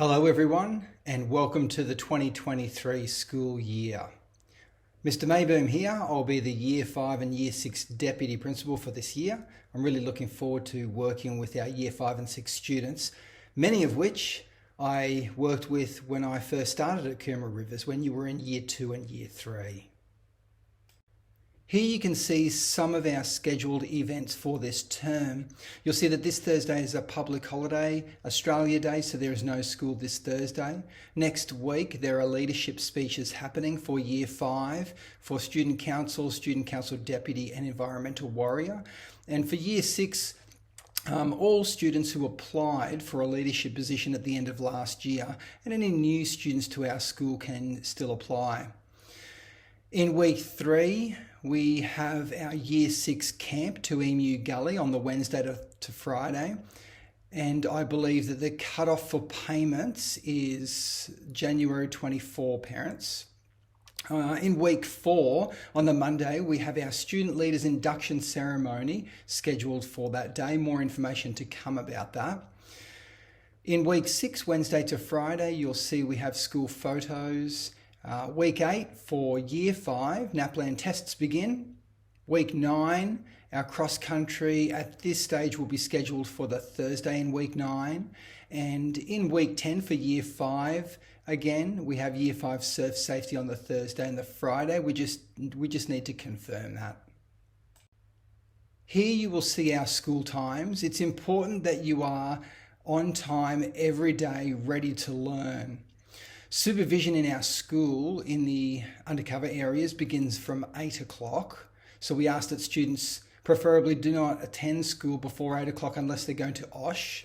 Hello everyone and welcome to the 2023 school year. Mr. Meijboom here. I'll be the Year 5 and Year 6 Deputy Principal for this year. I'm really looking forward to working with our Year 5 and 6 students, many of which I worked with when I first started at Coomera Rivers when you were in Year 2 and Year 3. Here you can see some of our scheduled events for this term. You'll see that this Thursday is a public holiday, Australia Day, so there is no school this Thursday. Next week there are leadership speeches happening for Year 5, for Student Council Deputy and Environmental Warrior. And for Year 6, all students who applied for a leadership position at the end of last year and any new students to our school can still apply. In week 3, we have our Year 6 camp to Emu Gully on the Wednesday to Friday. And I believe that the cutoff for payments is January 24, parents. In week 4, on the Monday, we have our student leaders induction ceremony scheduled for that day. More information to come about that. In week 6, Wednesday to Friday, you'll see we have school photos. Week 8 for Year 5, NAPLAN tests begin. Week 9, our cross country at this stage will be scheduled for the Thursday in week 9. And in week 10 for Year 5, again, we have Year 5 surf safety on the Thursday and the Friday. We just need to confirm that. Here you will see our school times. It's important that you are on time every day, ready to learn. Supervision in our school in the undercover areas begins from 8 o'clock. So we ask that students preferably do not attend school before 8 o'clock unless they're going to OSH.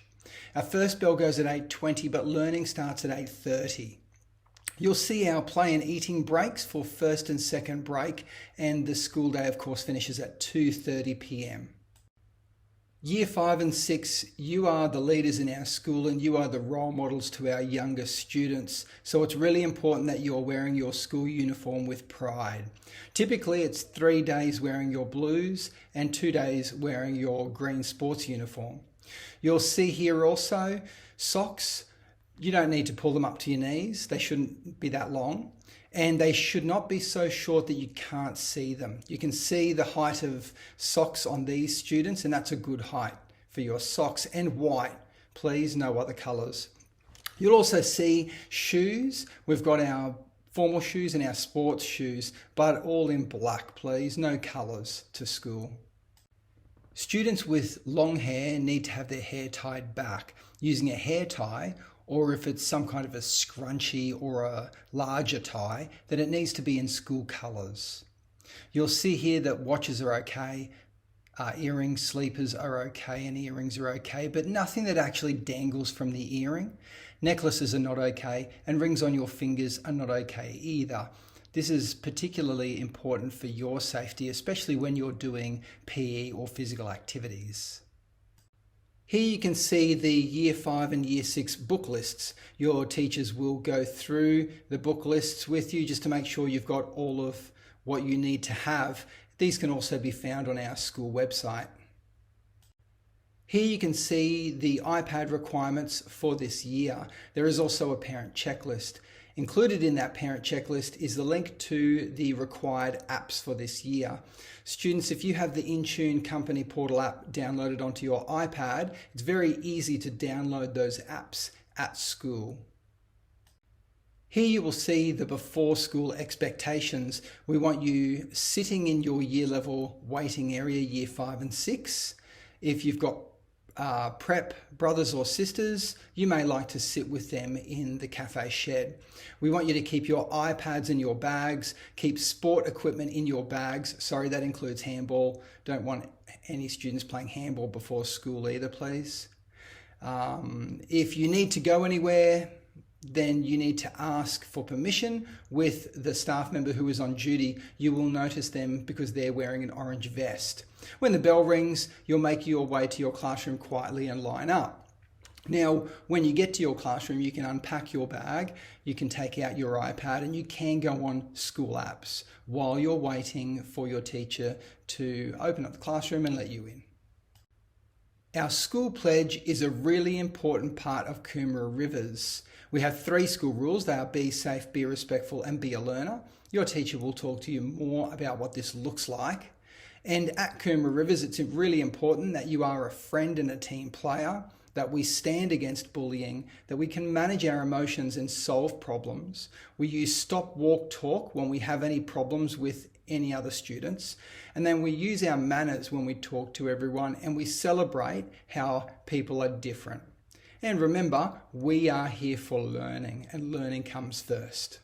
Our first bell goes at 8:20, but learning starts at 8:30. You'll see our play and eating breaks for first and second break, and the school day, of course, finishes at 2:30 p.m. Year 5 and 6, you are the leaders in our school and you are the role models to our younger students. So it's really important that you're wearing your school uniform with pride. Typically it's 3 days wearing your blues and 2 days wearing your green sports uniform. You'll see here also socks. You don't need to pull them up to your knees. They shouldn't be that long. And they should not be so short that you can't see them. You can see the height of socks on these students, and that's a good height for your socks. And white, please, no other colours. You'll also see shoes. We've got our formal shoes and our sports shoes, but all in black, please, no colours to school. Students with long hair need to have their hair tied back using a hair tie, or if it's some kind of a scrunchie or a larger tie, then it needs to be in school colours. You'll see here that watches are okay, earrings, sleepers are okay, and earrings are okay, but nothing that actually dangles from the earring. Necklaces are not okay, and rings on your fingers are not okay either. This is particularly important for your safety, especially when you're doing PE or physical activities. Here you can see the Year 5 and Year 6 book lists. Your teachers will go through the book lists with you just to make sure you've got all of what you need to have. These can also be found on our school website. Here you can see the iPad requirements for this year. There is also a parent checklist. Included in that parent checklist is the link to the required apps for this year. Students, if you have the Intune Company Portal app downloaded onto your iPad, it's very easy to download those apps at school. Here you will see the before school expectations. We want you sitting in your year level waiting area, Year 5 and 6. If you've got prep brothers or sisters, you may like to sit with them in the cafe shed. We want you to keep your iPads in your bags, keep sport equipment in your bags. Sorry, that includes handball. Don't want any students playing handball before school either, please. If you need to go anywhere, then you need to ask for permission with the staff member who is on duty. You will notice them because they're wearing an orange vest. When the bell rings, you'll make your way to your classroom quietly and line up. Now, when you get to your classroom, you can unpack your bag, you can take out your iPad, and you can go on school apps while you're waiting for your teacher to open up the classroom and let you in. Our school pledge is a really important part of Coomera Rivers. We have 3 school rules. They are be safe, be respectful, and be a learner. Your teacher will talk to you more about what this looks like. And at Coomera Rivers, it's really important that you are a friend and a team player, that we stand against bullying, that we can manage our emotions and solve problems. We use stop, walk, talk when we have any problems with any other students. And then we use our manners when we talk to everyone, and we celebrate how people are different. And remember, we are here for learning, and learning comes first.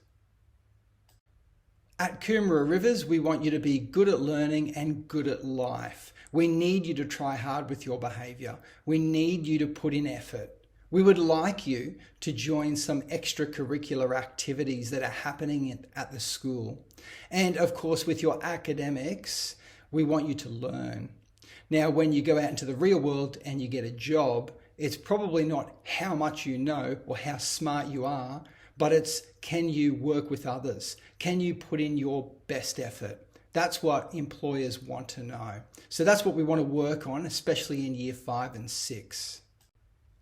At Coomera Rivers, we want you to be good at learning and good at life. We need you to try hard with your behaviour. We need you to put in effort. We would like you to join some extracurricular activities that are happening at the school. And of course, with your academics, we want you to learn. Now, when you go out into the real world and you get a job, it's probably not how much you know or how smart you are, but it's, can you work with others? Can you put in your best effort? That's what employers want to know. So that's what we want to work on, especially in year 5 and 6.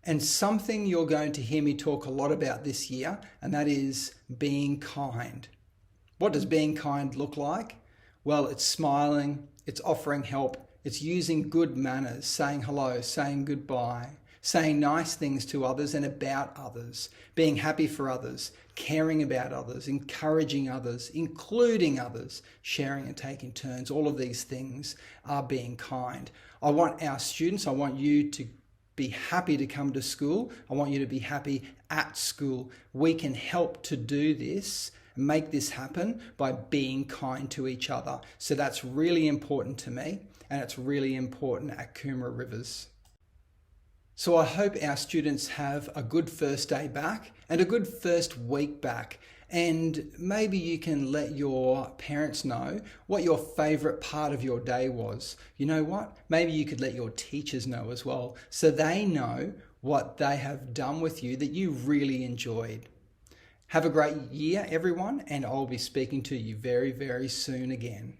And something you're going to hear me talk a lot about this year, and that is being kind. What does being kind look like? Well, it's smiling, it's offering help, it's using good manners, saying hello, saying goodbye, saying nice things to others and about others, being happy for others, caring about others, encouraging others, including others, sharing and taking turns. All of these things are being kind. I want our students, I want you to be happy to come to school. I want you to be happy at school. We can help to do this, make this happen by being kind to each other. So that's really important to me, and it's really important at Coomera Rivers. So I hope our students have a good first day back and a good first week back. And maybe you can let your parents know what your favourite part of your day was. You know what? Maybe you could let your teachers know as well, so they know what they have done with you that you really enjoyed. Have a great year, everyone, and I'll be speaking to you very, very soon again.